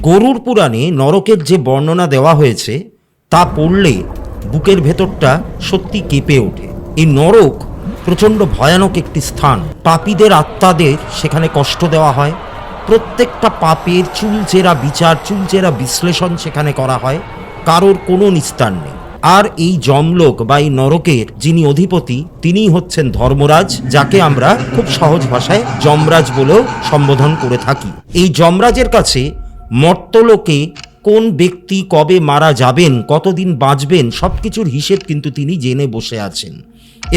গরুড় পুরাণে নরকের যে বর্ণনা দেওয়া হয়েছে তা পড়লে বুকের ভেতরটা সত্যি কেঁপে ওঠে। এই নরক প্রচণ্ড ভয়ানক একটি স্থান। পাপীদের আত্মাদের সেখানে কষ্ট দেওয়া হয়। প্রত্যেকটা পাপের চুলচেরা বিচার, চুলচেরা বিশ্লেষণ সেখানে করা হয়। কারোর কোনো নিস্তার নেই। আর এই যমলোক বা এই নরকের যিনি অধিপতি তিনিই হচ্ছেন ধর্মরাজ, যাকে আমরা খুব সহজ ভাষায় যমরাজ বলেও সম্বোধন করে থাকি। এই যমরাজের কাছে মর্তলোকে কোন ব্যক্তি কবে মারা যাবেন, কতদিন বাঁচবেন, সব কিছুর হিসেব কিন্তু তিনি জেনে বসে আছেন।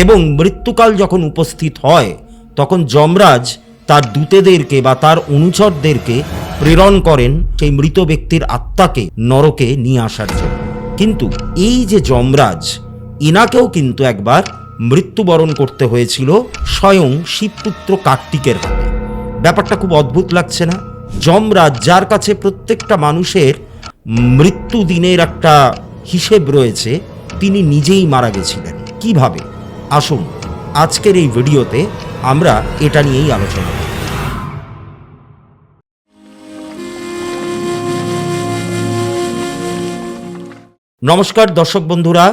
এবং মৃত্যুকাল যখন উপস্থিত হয় তখন যমরাজ তার দূতেদেরকে বা তার অনুচরদেরকে প্রেরণ করেন সেই মৃত ব্যক্তির আত্মাকে নরকে নিয়ে আসার জন্য। কিন্তু এই যে যমরাজ, এনাকেও কিন্তু একবার মৃত্যুবরণ করতে হয়েছিল স্বয়ং শিবপুত্র কার্তিকের হাতে। ব্যাপারটা খুব অদ্ভুত লাগছে না? যমরাজ, যার কাছে প্রত্যেকটা মানুষের মৃত্যু দিনের একটা হিসেব রয়েছে, তিনি নিজেই মারা গেছিলেন কিভাবে? আসুন আজকের এই ভিডিওতে আমরা এটা নিয়েই আলোচনা করব। নমস্কার দর্শক বন্ধুরা,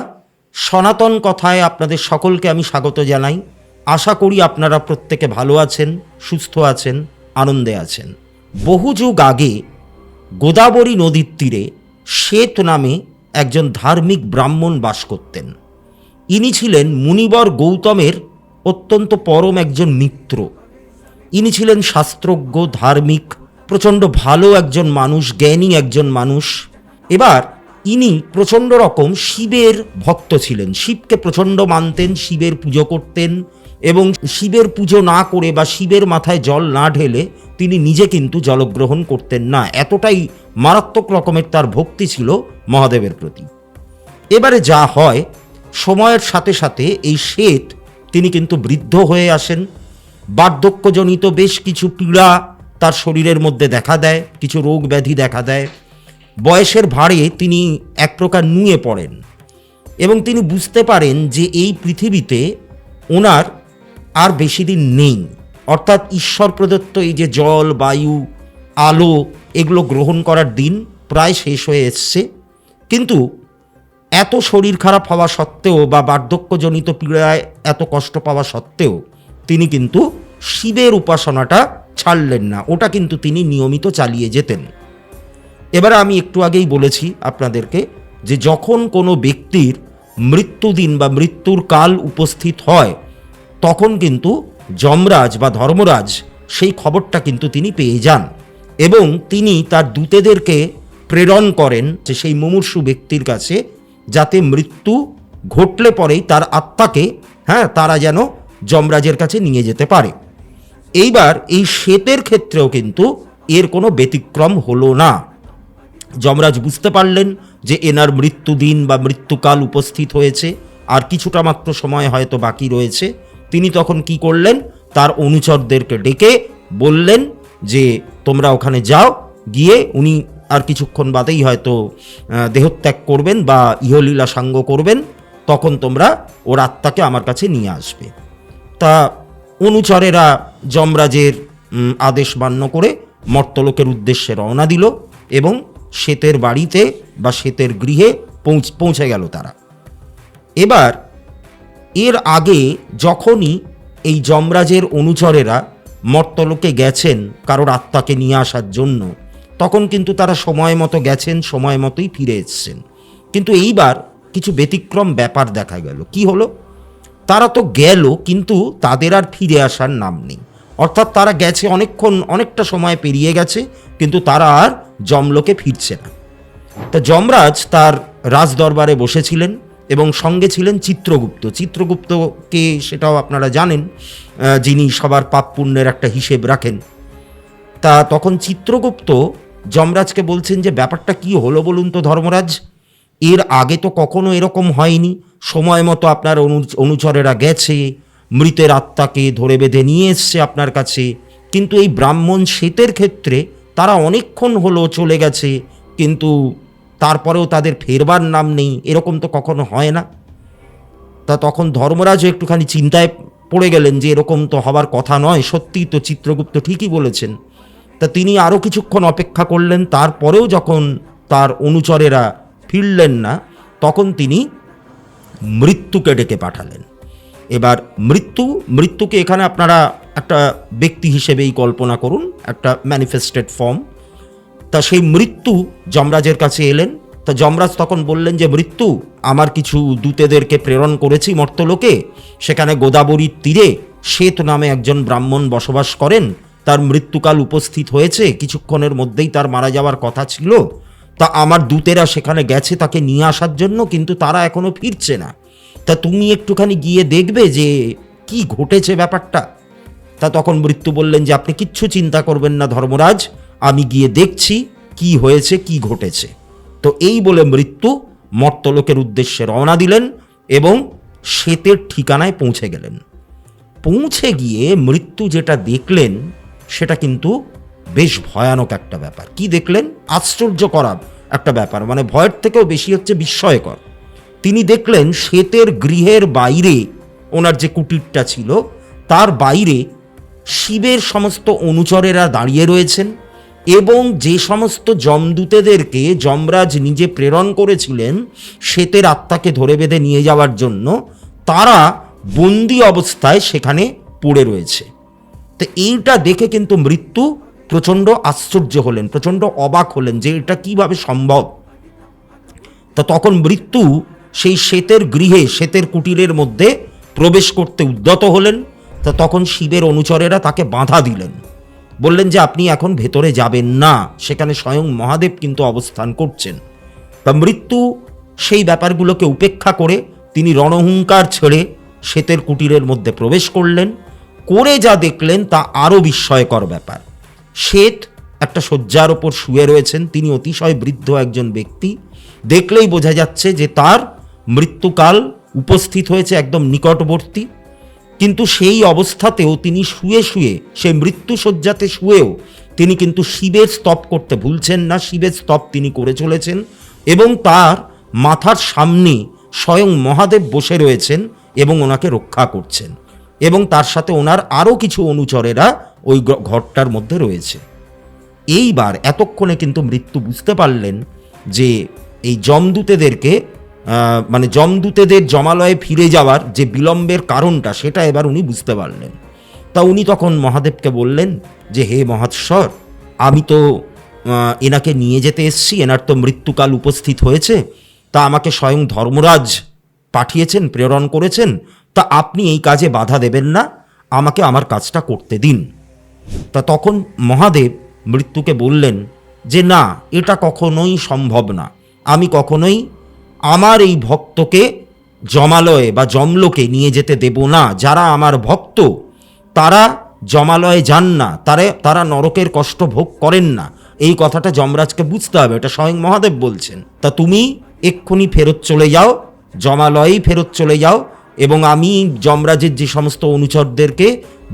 সনাতন কথায় আপনাদের সকলকে আমি স্বাগত জানাই। আশা করি আপনারা প্রত্যেকে ভালো আছেন, সুস্থ আছেন, আনন্দে আছেন। বহু যুগ আগে গোদাবরী নদীর তীরে শ্বেত নামে একজন ধার্মিক ব্রাহ্মণ বাস করতেন। ইনি ছিলেন মুনিবর গৌতমের অত্যন্ত পরম একজন মিত্র। ইনি ছিলেন শাস্ত্রজ্ঞ, ধার্মিক, প্রচণ্ড ভালো একজন মানুষ, জ্ঞানী একজন মানুষ। এবার ইনি প্রচণ্ড রকম শিবের ভক্ত ছিলেন, শিবকে প্রচণ্ড মানতেন, শিবের পুজো করতেন এবং শিবের পুজো না করে বা শিবের মাথায় জল না ঢেলে তিনি নিজে কিন্তু জলগ্রহণ করতেন না। এতটাই মারাত্মক রকমের তার ভক্তি ছিল মহাদেবের প্রতি। এবারে যা হয়, সময়ের সাথে সাথে এই শ্বেত তিনি কিন্তু বৃদ্ধ হয়ে আসেন। বার্ধক্যজনিত বেশ কিছু পীড়া তার শরীরের মধ্যে দেখা দেয়, কিছু রোগ ব্যাধি দেখা দেয়। বয়সের ভারে তিনি এক প্রকার নুয়ে পড়েন এবং তিনি বুঝতে পারেন যে এই পৃথিবীতে ওনার আর বেশি দিন নেই। অর্থাৎ ঈশ্বর প্রদত্ত এই যে জল, বায়ু, আলো, এগুলো গ্রহণ করার দিন প্রায় শেষ হয়ে এসছে। কিন্তু এত শরীর খারাপ হওয়া সত্ত্বেও বা বার্ধক্যজনিত পীড়ায় এত কষ্ট পাওয়া সত্ত্বেও তিনি কিন্তু শিবের উপাসনাটা ছাড়লেন না, ওটা কিন্তু তিনি নিয়মিত চালিয়ে যেতেন। এবার আমি একটু আগেই বলেছি আপনাদেরকে যে যখন কোনো ব্যক্তির মৃত্যুদিন বা মৃত্যুর কাল উপস্থিত হয় তখন কিন্তু যমরাজ বা ধর্মরাজ সেই খবরটা কিন্তু তিনি পেয়ে যান এবং তিনি তার দূতেদেরকে প্রেরণ করেন যে সেই মুমূর্ষু ব্যক্তির কাছে, যাতে মৃত্যু ঘটলে পরেই তার আত্মাকে তারা যেন যমরাজের কাছে নিয়ে যেতে পারে। এইবার এই শ্বেতের ক্ষেত্রেও কিন্তু এর কোনো ব্যতিক্রম হলো না। যমরাজ বুঝতে পারলেন যে এনার মৃত্যুদিন বা মৃত্যুকাল উপস্থিত হয়েছে, আর কিছুটা মাত্র সময় হয়তো বাকি রয়েছে। তিনি তখন কি করলেন, তার অনুচরদেরকে ডেকে বললেন যে তোমরা ওখানে যাও, গিয়ে উনি আর কিছুক্ষণ বাদেই হয়তো দেহত্যাগ করবেন বা ইহলীলা সাঙ্গ করবেন, তখন তোমরা ওর আত্মাকে আমার কাছে নিয়ে আসবে। তা অনুচরেরা যমরাজের আদেশ মান্য করে মর্তলোকের উদ্দেশ্যে রওনা দিল এবং শ্বেতের বাড়িতে বা শ্বেতের গৃহে পৌঁছে গেল তারা। এবার এর আগে যখনই এই যমরাজের অনুচরেরা মর্তলোকে গেছেন কারোর আত্মাকে নিয়ে আসার জন্য, তখন কিন্তু তারা সময় মতো গেছেন, সময় মতোই ফিরে এসছেন। কিন্তু এইবার কিছু ব্যতিক্রম ব্যাপার দেখা গেল। কি হলো? তারা তো গেল কিন্তু তাদের আর ফিরে আসার নাম নেই। অর্থাৎ তারা গেছে অনেকক্ষণ, অনেকটা সময় পেরিয়ে গেছে, কিন্তু তারা আর যমলোকে ফিরছে না। তা যমরাজ তার রাজদরবারে বসেছিলেন এবং সঙ্গে ছিলেন চিত্রগুপ্ত। চিত্রগুপ্তকে সেটাও আপনারা জানেন, যিনি সবার পাপ পুণ্যের একটা হিসেব রাখেন। তা তখন চিত্রগুপ্ত যমরাজকে বলছেন যে ব্যাপারটা কি হলো বলুন তো ধর্মরাজ, এর আগে তো কখনো এরকম হয়নি। সময় মতো আপনার অনুচরেরা গেছে, মৃতের আত্মাকে ধরে বেঁধে নিয়ে এসছে আপনার কাছে, কিন্তু এই ব্রাহ্মণ শ্বেতের ক্ষেত্রে তারা অনেকক্ষণ হলো চলে গেছে, কিন্তু তারপরেও তাদের ফেরবার নাম নেই। এরকম তো কখনো হয় না। তা তখন ধর্মরাজও একটুখানি চিন্তায় পড়ে গেলেন যে এরকম তো হবার কথা নয়, সত্যিই তো চিত্রগুপ্ত ঠিকই বলেছেন। তা তিনি আরও কিছুক্ষণ অপেক্ষা করলেন, তারপরেও যখন তার অনুচরেরা ফিরলেন না, তখন তিনি মৃত্যুকে ডেকে পাঠালেন। এবার মৃত্যুকে এখানে আপনারা একটা ব্যক্তি হিসেবেই কল্পনা করুন, একটা ম্যানিফেস্টেড ফর্ম। তা সেই মৃত্যু যমরাজের কাছে এলেন। তা যমরাজ তখন বললেন যে, মৃত্যু, আমার কিছু দূতেদেরকে প্রেরণ করেছি মর্তলোকে, সেখানে গোদাবরীর তীরে শ্বেত নামে একজন ব্রাহ্মণ বসবাস করেন, তার মৃত্যুকাল উপস্থিত হয়েছে, কিছুক্ষণের মধ্যেই তার মারা যাওয়ার কথা ছিল। তা আমার দূতেরা সেখানে গেছে তাকে নিয়ে আসার জন্য, কিন্তু তারা এখনো ফিরছে না। তা তুমি একটুখানি গিয়ে দেখবে যে কি ঘটেছে ব্যাপারটা। তা তখন মৃত্যু বললেন যে, আপনি কিচ্ছু চিন্তা করবেন না ধর্মরাজ, আমি গিয়ে দেখছি কি হয়েছে, কি ঘটেছে। তো এই বলে মৃত্যু মর্তলোকের উদ্দেশ্যে রওনা দিলেন এবং শ্বেতের ঠিকানায় পৌঁছে গেলেন। পৌঁছে গিয়ে মৃত্যু যেটা দেখলেন সেটা কিন্তু বেশ ভয়ানক একটা ব্যাপার। কি দেখলেন? আশ্চর্য করা একটা ব্যাপার, মানে ভয়ের থেকেও বেশি হচ্ছে বিস্ময়কর। তিনি দেখলেন শ্বেতের গৃহের বাইরে, ওনার যে কুটিরটা ছিল তার বাইরে শিবের সমস্ত অনুচরেরা দাঁড়িয়ে রয়েছেন, এবং যে সমস্ত যমদূতেদেরকে যমরাজ নিজে প্রেরণ করেছিলেন শ্বেতের আত্মাকে ধরে বেঁধে নিয়ে যাওয়ার জন্য, তারা বন্দি অবস্থায় সেখানে পড়ে রয়েছে। তো এইটা দেখে কিন্তু মৃত্যু প্রচণ্ড আশ্চর্য হলেন, প্রচণ্ড অবাক হলেন যে এটা কিভাবে সম্ভব। তা তখন মৃত্যু সেই শ্বেতের গৃহে, শ্বেতের কুটিরের মধ্যে প্রবেশ করতে উদ্যত হলেন। তা তখন শিবের অনুচরেরা তাকে বাধা দিলেন, বললেন যে আপনি এখন ভেতরে যাবেন না, সেখানে স্বয়ং মহাদেব কিন্তু অবস্থান করছেন। তা মৃত্যু সেই ব্যাপারগুলোকে উপেক্ষা করে তিনি রণহুঙ্কার ছেড়ে শ্বেতের কুটিরের মধ্যে প্রবেশ করলেন। করে যা দেখলেন তা আরও বিস্ময়কর ব্যাপার। শ্বেত একটা শয্যার ওপর শুয়ে রয়েছেন, তিনি অতিশয় বৃদ্ধ একজন ব্যক্তি। দেখলেই বোঝা যাচ্ছে যে তার মৃত্যুকাল উপস্থিত হয়েছে একদম নিকটবর্তী। কিন্তু সেই অবস্থাতেও তিনি শুয়ে শুয়ে, সেই মৃত্যুশয্যাতে শুয়েও তিনি কিন্তু শিবের স্তব করতে ভুলছেন না, শিবের স্তব তিনি করে চলেছেন। এবং তার মাথার সামনে স্বয়ং মহাদেব বসে রয়েছেন এবং ওনাকে রক্ষা করছেন, এবং তার সাথে ওনার আরও কিছু অনুচরেরা ওই ঘরটার মধ্যে রয়েছে। এইবার এতক্ষণে কিন্তু মৃত্যু বুঝতে পারলেন যে এই যমদূতেদেরকে, মানে যমদূতেদের যমালয়ে ফিরে যাওয়ার যে বিলম্বের কারণটা, সেটা এবার উনি বুঝতে পারলেন। তা উনি তখন মহাদেবকে বললেন যে, হে মহাশ্বর, আমি তো এনাকে নিয়ে যেতে এসছি, এনার তো মৃত্যুকাল উপস্থিত হয়েছে, তা আমাকে স্বয়ং ধর্মরাজ পাঠিয়েছেন, প্রেরণ করেছেন, তা আপনি এই কাজে বাধা দেবেন না, আমাকে আমার কাজটা করতে দিন। তা তখন মহাদেব মৃত্যুকে বললেন যে, না, এটা কখনোই সম্ভব না, আমি কখনোই আমার এই ভক্তকে যমালয়ে বা যমলোকে নিয়ে যেতে দেব না। যারা আমার ভক্ত তারা যমালয়ে যান না, তারা নরকের কষ্ট ভোগ করেন না, এই কথাটা যমরাজকে বুঝতে হবে, এটা স্বয়ং মহাদেব বলছেন। তা তুমি এক্ষুনি ফেরত চলে যাও, যমালয়েই ফেরত চলে যাও, এবং আমি যমরাজের যে সমস্ত অনুচরদেরকে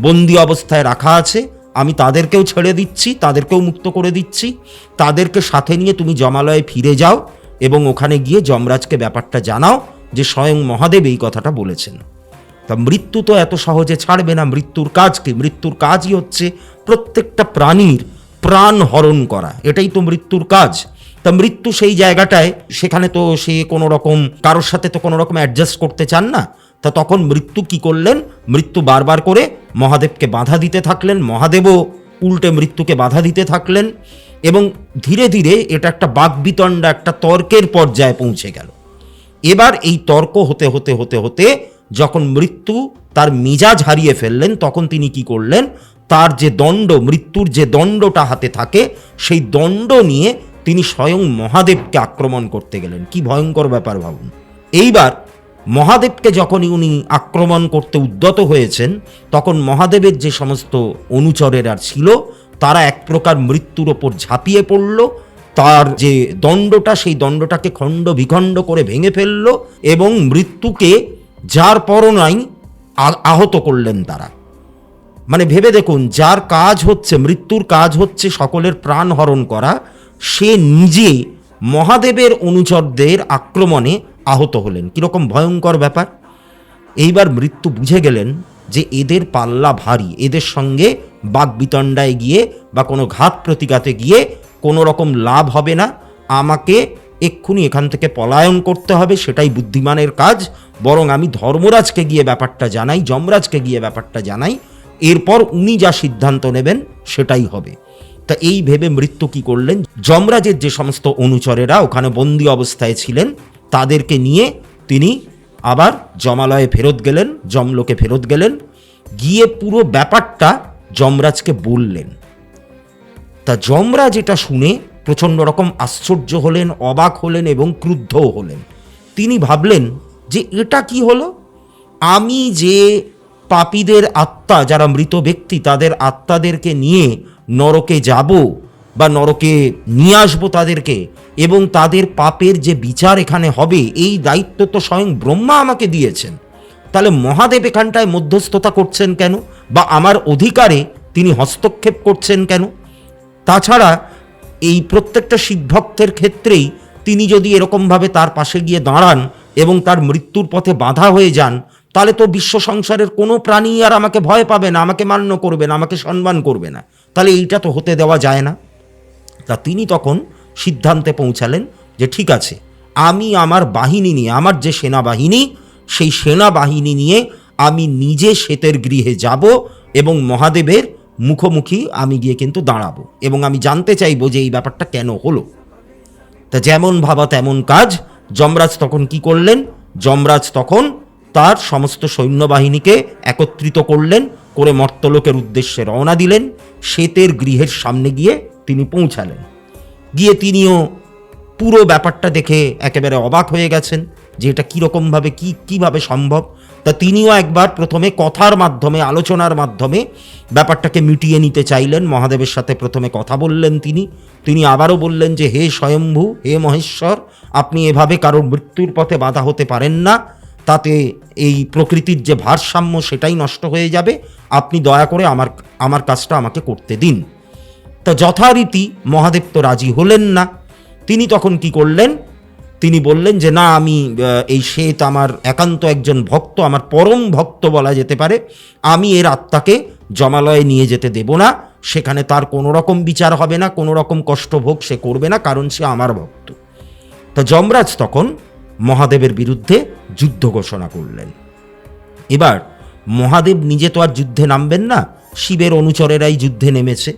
বন্দি অবস্থায় রাখা আছে আমি তাদেরকেও ছেড়ে দিচ্ছি, তাদেরকেও মুক্ত করে দিচ্ছি, তাদেরকে সাথে নিয়ে তুমি যমালয়ে ফিরে যাও এবং ওখানে গিয়ে যমরাজকে ব্যাপারটা জানাও যে স্বয়ং মহাদেব এই কথাটা বলেছেন। তা মৃত্যু তো এত সহজে ছাড়বে না। মৃত্যুর কাজ কি? মৃত্যুর কাজই হচ্ছে প্রত্যেকটা প্রাণীর প্রাণ হরণ করা, এটাই তো মৃত্যুর কাজ। তা মৃত্যু সেই জায়গাটায়, সেখানে তো সে কোনো রকম কারোর সাথে তো কোনো রকম অ্যাডজাস্ট করতে চান না। তা তখন মৃত্যু কি করলেন? মৃত্যু বারবার করে মহাদেবকে বাধা দিতে থাকলেন, মহাদেবও উল্টে মৃত্যুকে বাধা দিতে থাকলেন, এবং ধীরে ধীরে এটা একটা বাকবিতণ্ডা, একটা তর্কের পর্যায়ে পৌঁছে গেল। এবার এই তর্ক হতে হতে হতে হতে যখন মৃত্যু তার মেজাজ হারিয়ে ফেললেন, তখন তিনি কি করলেন? তার যে দণ্ড, মৃত্যুর যে দণ্ডটা হাতে থাকে, সেই দণ্ড নিয়ে তিনি স্বয়ং মহাদেবকে আক্রমণ করতে গেলেন। কি ভয়ঙ্কর ব্যাপার ভাবুন। এইবার মহাদেবকে যখনই উনি আক্রমণ করতে উদ্যত হয়েছেন, তখন মহাদেবের যে সমস্ত অনুচরেরা ছিল তারা এক প্রকার মৃত্যুর ওপর ঝাঁপিয়ে পড়ল, তার যে দণ্ডটা, সেই দণ্ডটাকে খণ্ড বিখণ্ড করে ভেঙে ফেলল এবং মৃত্যুকে যার পরনাই আহত করলেন তারা। মানে ভেবে দেখুন, যার কাজ হচ্ছে, মৃত্যুর কাজ হচ্ছে সকলের প্রাণ হরণ করা, সে নিজে মহাদেবের অনুচরদের আক্রমণে আহত হলেন। কীরকম ভয়ঙ্কর ব্যাপার। এইবার মৃত্যু বুঝে গেলেন যে এদের পাল্লা ভারী, এদের সঙ্গে বাগবিতণ্ডায় গিয়ে বা কোনো ঘাত প্রতিঘাতে গিয়ে কোনো রকম লাভ হবে না, আমাকে এক্ষুনি এখান থেকে পলায়ন করতে হবে, সেটাই বুদ্ধিমানের কাজ। বরং আমি ধর্মরাজকে গিয়ে ব্যাপারটা জানাই, যমরাজকে গিয়ে ব্যাপারটা জানাই, এরপর উনি যা সিদ্ধান্ত নেবেন সেটাই হবে। তা এই ভেবে মৃত্যু কি করলেন, যমরাজের যে সমস্ত অনুচরেরা ওখানে বন্দি অবস্থায় ছিলেন তাদেরকে নিয়ে তিনি আবার যমালয়ে ফেরত গেলেন, যমলোকে ফেরত গেলেন, গিয়ে পুরো ব্যাপারটা যমরাজকে বললেন। তা যমরাজ এটা শুনে প্রচণ্ড রকম আশ্চর্য হলেন, অবাক হলেন এবং ক্রুদ্ধও হলেন। তিনি ভাবলেন যে এটা কি হলো, আমি যে পাপীদের আত্মা, যারা মৃত ব্যক্তি, তাদের আত্মাদেরকে নিয়ে নরকে যাব বা নরকে নিয়ে আসবো তাদেরকে, এবং তাদের পাপের যে বিচার এখানে হবে, এই দায়িত্ব তো স্বয়ং ব্রহ্মা আমাকে দিয়েছেন। তাহলে মহাদেব এখানটায় মধ্যস্থতা করছেন কেন, বা আমার অধিকারে তিনি হস্তক্ষেপ করছেন কেন? তাছাড়া এই প্রত্যেকটা শিবভক্তের ক্ষেত্রেই তিনি যদি এরকমভাবে তার পাশে গিয়ে দাঁড়ান এবং তার মৃত্যুর পথে বাধা হয়ে যান, তাহলে তো বিশ্ব সংসারের কোনো প্রাণী আর আমাকে ভয় পাবে না, আমাকে মান্য করবে না, আমাকে সম্মান করবে না। তাহলে এইটা তো হতে দেওয়া যায় না। তা তিনি তখন সিদ্ধান্তে পৌঁছালেন যে ঠিক আছে, আমি আমার বাহিনী নিয়ে, আমার যে সেনাবাহিনী, সেই সেনাবাহিনী নিয়ে আমি নিজে শ্বেতের গৃহে যাব এবং মহাদেবের মুখোমুখি আমি গিয়ে কিন্তু দাঁড়াবো, এবং আমি জানতে চাইবো যে এই ব্যাপারটা কেন হলো। তা যেমন ভাবা তেমন কাজ। যমরাজ তখন কি করলেন, যমরাজ তখন তার সমস্ত সৈন্যবাহিনীকে একত্রিত করলেন, করে মর্তলোকের উদ্দেশ্যে রওনা দিলেন। শ্বেতের গৃহের সামনে গিয়ে তিনি পৌঁছালেন। গিয়ে তিনিও পুরো ব্যাপারটা দেখে একেবারে অবাক হয়ে গেছেন যে এটা কীরকমভাবে কীভাবে সম্ভব। তা তিনিও একবার প্রথমে কথার মাধ্যমে, আলোচনার মাধ্যমে ব্যাপারটাকে মিটিয়ে নিতে চাইলেন। মহাদেবের সাথে প্রথমে কথা বললেন তিনি আবারও বললেন যে হে স্বয়ম্ভু, হে মহেশ্বর, আপনি এভাবে কারোর মৃত্যুর পথে বাধা হতে পারেন না, তাতে এই প্রকৃতির যে ভারসাম্য সেটাই নষ্ট হয়ে যাবে। আপনি দয়া করে আমার কাজটা আমাকে করতে দিন। তা যথারীতি মহাদেব তো রাজি হলেন না। তিনি তখন কি করলেন, তিনি বললেন যে না, আমি এই শ্বেত আমার একান্ত একজন ভক্ত, আমার পরম ভক্ত বলা যেতে পারে, আমি এর আত্মাকে যমালয়ে নিয়ে যেতে দেব না, সেখানে তার কোনো রকম বিচার হবে না, কোনো রকম কষ্টভোগ সে করবে না, কারণ সে আমার ভক্ত। তা যমরাজ তখন মহাদেবের বিরুদ্ধে যুদ্ধ ঘোষণা করলেন। এবার মহাদেব নিজে তো আর যুদ্ধে নামবেন না, শিবের অনুচরেরাই যুদ্ধে নেমেছে,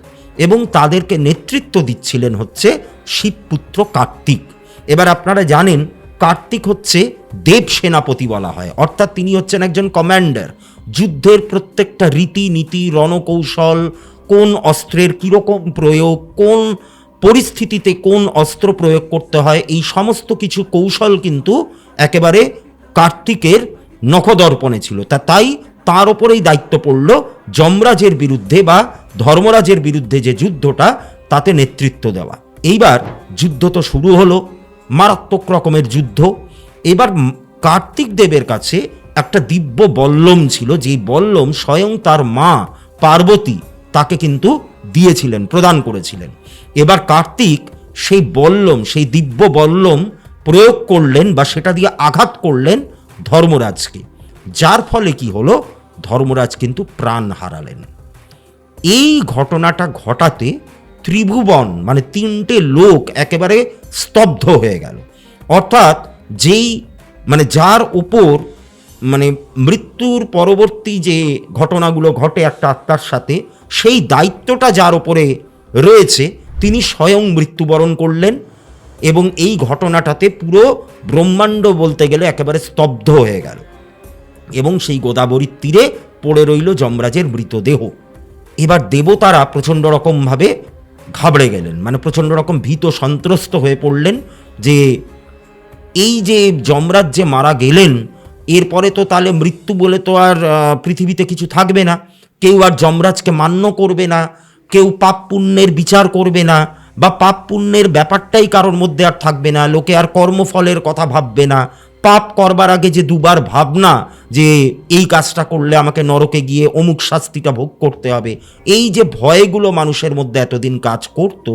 এবং তাদেরকে নেতৃত্ব দিচ্ছিলেন হচ্ছে শিবপুত্র কার্তিক। এবার আপনারা জানেন কার্তিক হচ্ছে দেব সেনাপতি বলা হয়, অর্থাৎ তিনি হচ্ছেন একজন কমান্ডার। যুদ্ধের প্রত্যেকটা রীতিনীতি, রণকৌশল, কোন অস্ত্রের কীরকম প্রয়োগ, কোন পরিস্থিতিতে কোন অস্ত্র প্রয়োগ করতে হয়, এই সমস্ত কিছু কৌশল কিন্তু একেবারে কার্তিকের নখদর্পণে ছিল। তাই তার ওপরেই দায়িত্ব পড়ল যমরাজের বিরুদ্ধে বা ধর্মরাজের বিরুদ্ধে যে যুদ্ধটা, তাতে নেতৃত্ব দেওয়া। এইবার যুদ্ধ তো শুরু হলো, মারাত্মক রকমের যুদ্ধ। এবার কার্তিক দেবের কাছে একটা দিব্য বল্লম ছিল, যেই বল্লম স্বয়ং তার মা পার্বতী তাকে কিন্তু দিয়েছিলেন, প্রদান করেছিলেন। এবার কার্তিক সেই বল্লম, সেই দিব্য বল্লম প্রয়োগ করলেন বা সেটা দিয়ে আঘাত করলেন ধর্মরাজকে, যার ফলে কি হলো, ধর্মরাজ কিন্তু প্রাণ হারালেন। এই ঘটনাটা ঘটাতে ত্রিভুবন মানে তিনটে লোক একেবারে স্তব্ধ হয়ে গেল। অর্থাৎ যার ওপর মৃত্যুর পরবর্তী যে ঘটনাগুলো ঘটে একটা আত্মার সাথে, সেই দায়িত্বটা যার ওপরে রয়েছে, তিনি স্বয়ং মৃত্যুবরণ করলেন, এবং এই ঘটনাটাতে পুরো ব্রহ্মাণ্ড বলতে গেলে একেবারে স্তব্ধ হয়ে গেল, এবং সেই গোদাবরীর তীরে পড়ে রইল যমরাজের মৃতদেহ। এবার দেবতারা প্রচণ্ড রকমভাবে ঘাবড়ে গেলেন, প্রচণ্ড রকম ভীত সন্ত্রস্ত হয়ে পড়লেন যে এই যে যমরাজ যে মারা গেলেন, এরপরে তো তাহলে মৃত্যু বলে তো আর পৃথিবীতে কিছু থাকবে না, কেউ আর যমরাজকে মান্য করবে না, কেউ পাপ পুণ্যের বিচার করবে না, বা পাপ পুণ্যের ব্যাপারটাই কারোর মধ্যে আর থাকবে না, লোকে আর কর্মফলের কথা ভাববে না, পাপ করবার আগে যে দুবার ভাবনা যে এই কাজটা করলে আমাকে নরকে গিয়ে অমুক শাস্তিটা ভোগ করতে হবে। এই যে ভয়গুলো মানুষের মধ্যে এতদিন কাজ করত,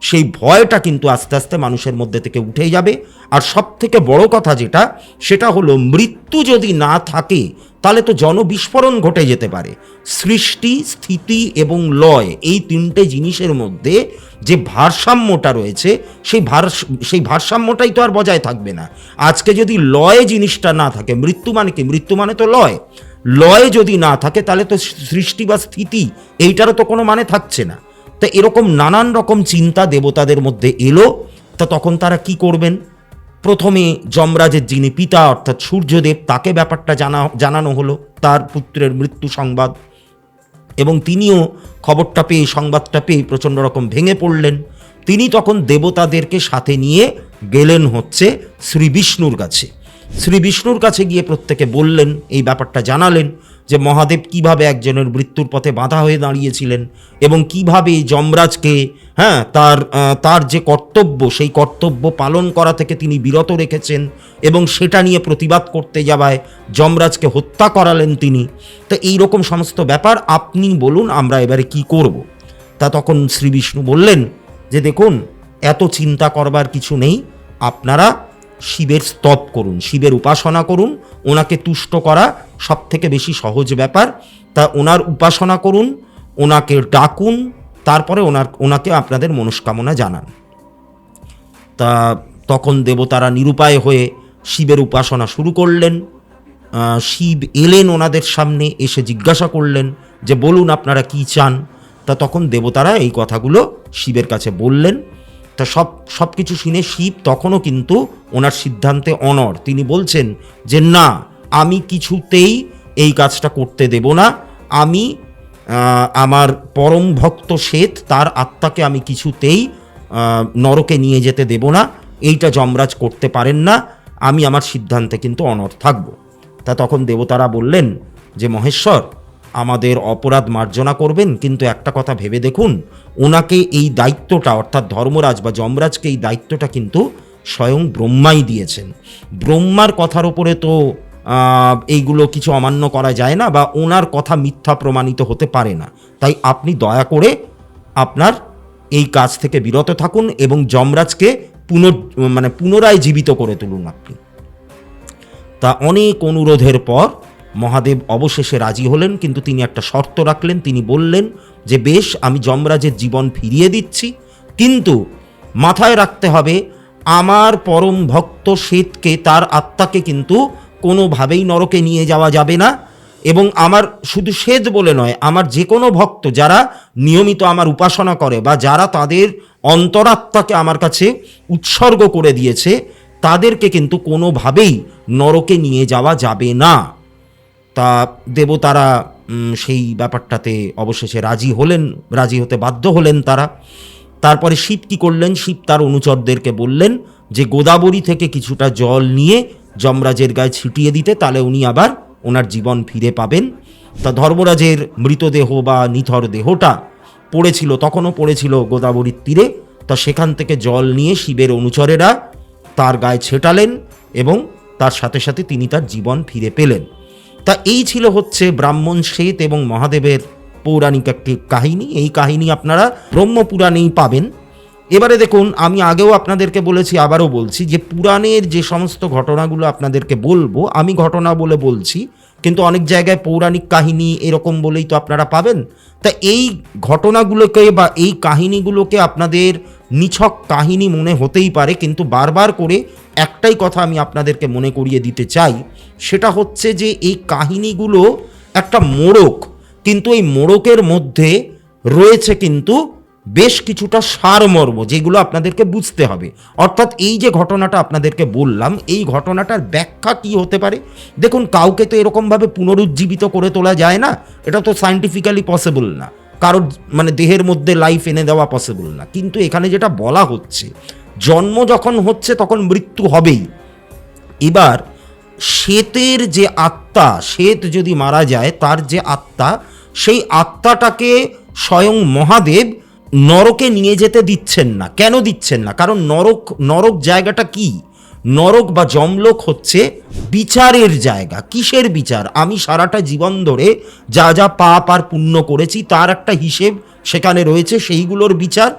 সেই ভয়টা কিন্তু আস্তে আস্তে মানুষের মধ্যে থেকে উঠে যাবে। আর সব থেকে বড় কথা যেটা, সেটা হলো মৃত্যু যদি না থাকে তাহলে তো জনবিস্ফোরণ ঘটে যেতে পারে। সৃষ্টি, স্থিতি এবং লয়, এই তিনটে জিনিসের মধ্যে যে ভারসাম্যটা রয়েছে, সেই ভারসাম্যটাই তো আর বজায় থাকবে না। আজকে যদি লয় জিনিসটা না থাকে, মৃত্যু মানে কি? মৃত্যু মানে তো লয়। লয় যদি না থাকে তাহলে তো সৃষ্টি বা স্থিতি এইটারও তো কোনো মানে থাকছে না। তো এরকম নানান রকম চিন্তা দেবতাদের মধ্যে এলো। তা তখন তারা কি করবেন? প্রথমে যমরাজের যিনি পিতা অর্থাৎ সূর্যদেব, তাকে ব্যাপারটা জানানো হলো, তার পুত্রের মৃত্যু সংবাদ। এবং তিনিও খবরটা পেয়ে, সংবাদটা পেয়ে প্রচণ্ড রকম ভেঙে পড়লেন। তিনি তখন দেবতাদেরকে সাথে নিয়ে গেলেন হচ্ছে শ্রী বিষ্ণুর কাছে। শ্রী বিষ্ণুর কাছে গিয়ে প্রত্যেকে বললেন, এই ব্যাপারটা জানালেন যে মহাদেব কিভাবে একজনের মৃত্যুর পথে বাধা হয়ে দাঁড়িয়েছিলেন এবং কিভাবে যমরাজকে তার যে কর্তব্য, সেই কর্তব্য পালন করা থেকে তিনি বিরত রেখেছেন এবং সেটা নিয়ে প্রতিবাদ করতে যাওয়ায় যমরাজকে হত্যা করালেন তিনি। তো এইরকম সমস্ত ব্যাপার আপনি বলুন, আমরা এবারে কি করব? তা তখন শ্রী বিষ্ণু বললেন যে দেখুন, এত চিন্তা করবার কিছু নেই, আপনারা শিবের স্তব করুন, শিবের উপাসনা করুন। ওনাকে তুষ্ট করা সব থেকে বেশি সহজ ব্যাপার। তা ওনার উপাসনা করুন, ওনাকে ডাকুন, তারপরে ওনাকে আপনাদের মনস্কামনা জানান। তা তখন দেবতারা নিরুপায় হয়ে শিবের উপাসনা শুরু করলেন। শিব এলেন ওনাদের সামনে, এসে জিজ্ঞাসা করলেন যে বলুন আপনারা কি চান। তা তখন দেবতারা এই কথাগুলো শিবের কাছে বললেন। তা সব কিছু শুনে শিব তখনও কিন্তু ওনার সিদ্ধান্তে অনড়। তিনি বলছেন যে না, আমি কিছুতেই এই কাজটা করতে দেব না। আমি আমার পরম ভক্ত শ্বেত, তার আত্মাকে আমি কিছুতেই নরকে নিয়ে যেতে দেব না। এইটা যমরাজ করতে পারেন না। আমি আমার সিদ্ধান্তে কিন্তু অনড় থাকব। তা তখন দেবতারা বললেন যে মহেশ্বর, আমাদের অপরাধ মার্জনা করবেন, কিন্তু একটা কথা ভেবে দেখুন, ওনাকে এই দায়িত্বটা অর্থাৎ ধর্মরাজ বা যমরাজকে এই দায়িত্বটা কিন্তু স্বয়ং ব্রহ্মাই দিয়েছেন। ব্রহ্মার কথার ওপরে তো এইগুলো কিছু অমান্য করা যায় না, বা ওনার কথা মিথ্যা প্রমাণিত হতে পারে না। তাই আপনি দয়া করে আপনার এই কাজ থেকে বিরত থাকুন এবং যমরাজকে পুনরায় জীবিত করে তুলুন আপনি। তা অনেক অনুরোধের পর মহাদেব অবশেষে রাজি হলেন, কিন্তু তিনি একটা শর্ত রাখলেন। তিনি বললেন যে বেশ, আমি যমরাজের জীবন ফিরিয়ে দিচ্ছি, কিন্তু মাথায় রাখতে হবে আমার পরম ভক্ত শ্বেতকে, তার আত্মাকে কিন্তু কোনোভাবেই নরকে নিয়ে যাওয়া যাবে না। এবং আমার শুধু শ্বেত বলে নয়, আমার যে কোনো ভক্ত যারা নিয়মিত আমার উপাসনা করে বা যারা তাদের অন্তরাত্মাকে আমার কাছে উৎসর্গ করে দিয়েছে, তাদেরকে কিন্তু কোনোভাবেই নরকে নিয়ে যাওয়া যাবে না। তা দেবতারা সেই ব্যাপারটাতে অবশেষে রাজি হতে বাধ্য হলেন তারা। তারপরে শিব কী করলেন? শিব তার অনুচরদেরকে বললেন যে গোদাবরী থেকে কিছুটা জল নিয়ে যমরাজের গায়ে ছিটিয়ে দিতে, তাহলে উনি আবার ওনার জীবন ফিরে পাবেন। তা ধর্মরাজের মৃতদেহ বা নিথর দেহটা তখনও পড়েছিল গোদাবরীর তীরে। তা সেখান থেকে জল নিয়ে শিবের অনুচরেরা তার গায়ে ছেটালেন এবং তার সাথে সাথে তিনি তার জীবন ফিরে পেলেন। তা এই ছিল হচ্ছে ব্রাহ্মণ শ্বেত এবং মহাদেবের পৌরাণিক একটি কাহিনী। এই কাহিনী আপনারা ব্রহ্মপুরাণেই পাবেন। এবারে দেখুন, আমি আগেও আপনাদেরকে বলেছি, আবারও বলছি, যে পুরাণের যে সমস্ত ঘটনাগুলো আপনাদেরকে বলবো, আমি ঘটনা বলে বলছি, কিন্তু অনেক জায়গায় পৌরাণিক কাহিনী এরকম বলেই তো আপনারা পাবেন। তা এই ঘটনাগুলোকে বা এই কাহিনীগুলোকে আপনাদের নিছক কাহিনী মনে হতেই পারে, কিন্তু বারবার করে একটাই কথা আমি আপনাদেরকে মনে করিয়ে দিতে চাই, সেটা হচ্ছে যে এই কাহিনীগুলো একটা মোড়ক, কিন্তু এই মোড়কের মধ্যে রয়েছে কিন্তু বেশ কিছুটা সারমর্ম, যেগুলো আপনাদেরকে বুঝতে হবে। অর্থাৎ এই যে ঘটনাটা আপনাদেরকে বললাম, এই ঘটনাটার ব্যাখ্যা কি হতে পারে। দেখুন, কাউকে তো এরকমভাবে পুনরুজ্জীবিত করে তোলা যায় না, এটা তো সায়েন্টিফিক্যালি পসিবল না, কারোর দেহের মধ্যে লাইফ এনে দেওয়া পসিবল না। কিন্তু এখানে যেটা বলা হচ্ছে, জন্ম যখন হচ্ছে তখন মৃত্যু হবেই। এবার শ্বেতের যে আত্মা, শ্বেত যদি মারা যায়, তার যে আত্মা, সেই আত্মাটাকে স্বয়ং মহাদেব নরকে নিয়ে যেতে দিচ্ছেন না। কেন দিচ্ছেন না? কারণ নরক জায়গাটা কি? নরক বা যমলোক হচ্ছে বিচারের জায়গা। কিসের বিচার? আমি সারাটা জীবন ধরে যা যা পাপ আর পুণ্য করেছি তার একটা হিসেব সেখানে রয়েছে, সেইগুলোর বিচার।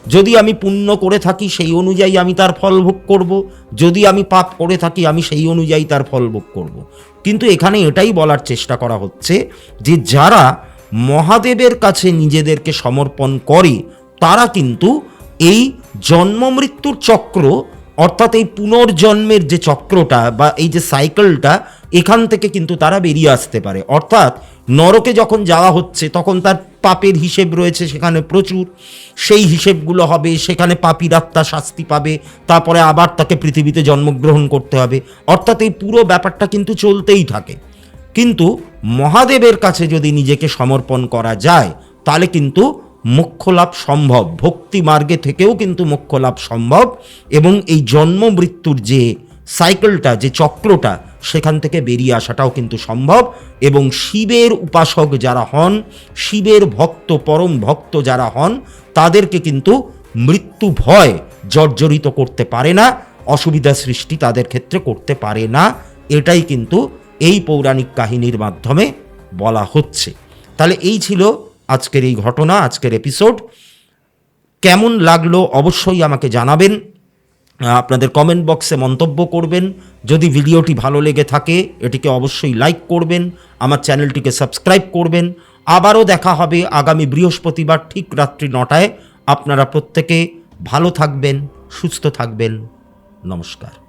যদি আমি পুণ্য করে থাকি সেই অনুযায়ী আমি তার ফল ভোগ করব, যদি আমি পাপ করে থাকি আমি সেই অনুযায়ী তার ফল ভোগ করব। কিন্তু এখানে এটাই বলার চেষ্টা করা হচ্ছে যে যারা মহাদেবের কাছে নিজেদেরকে সমর্পণ করে তারা কিন্তু এই জন্ম মৃত্যুর চক্র, অর্থাৎ এই পুনর্জন্মের যে চক্রটা বা এই যে সাইকেলটা, এখান থেকে কিন্তু তারা বেরিয়ে আসতে পারে। অর্থাৎ নরকে যখন যাওয়া হচ্ছে তখন তার পাপের হিসেব রয়েছে সেখানে প্রচুর, সেই হিসেবগুলো হবে, সেখানে পাপীর আত্মা শাস্তি পাবে, তারপরে আবার তাকে পৃথিবীতে জন্মগ্রহণ করতে হবে। অর্থাৎ এই পুরো ব্যাপারটা কিন্তু চলতেই থাকে। কিন্তু মহাদেবের কাছে যদি নিজেকে সমর্পণ করা যায় তাহলে কিন্তু মোক্ষ লাভ সম্ভব, ভক্তি মার্গে থেকেও কিন্তু মোক্ষ লাভ সম্ভব, এবং এই জন্ম মৃত্যুর যে সাইকেলটা, যে চক্রটা, সেখান থেকে বেরিয়ে আসাটাও কিন্তু সম্ভব। এবং শিবের উপাসক যারা হন, শিবের ভক্ত, পরম ভক্ত যারা হন, তাদেরকে কিন্তু মৃত্যু ভয় জর্জরিত করতে পারে না, অসুবিধা সৃষ্টি তাদের ক্ষেত্রে করতে পারে না। এটাই কিন্তু এই পৌরাণিক কাহিনীর মাধ্যমে বলা হচ্ছে। তাহলে এই ছিল আজকের এই ঘটনা, আজকের এপিসোড। কেমন লাগলো অবশ্যই আমাকে জানাবেন, আপনাদের কমেন্ট বক্সে মন্তব্য করবেন। যদি ভিডিওটি ভালো লেগে থাকে এটিকে অবশ্যই লাইক করবেন, আমার চ্যানেলটিকে সাবস্ক্রাইব করবেন। আবারও দেখা হবে আগামী বৃহস্পতিবার ঠিক রাত্রি 9টায়। আপনারা প্রত্যেকে ভালো থাকবেন, সুস্থ থাকবেন। নমস্কার।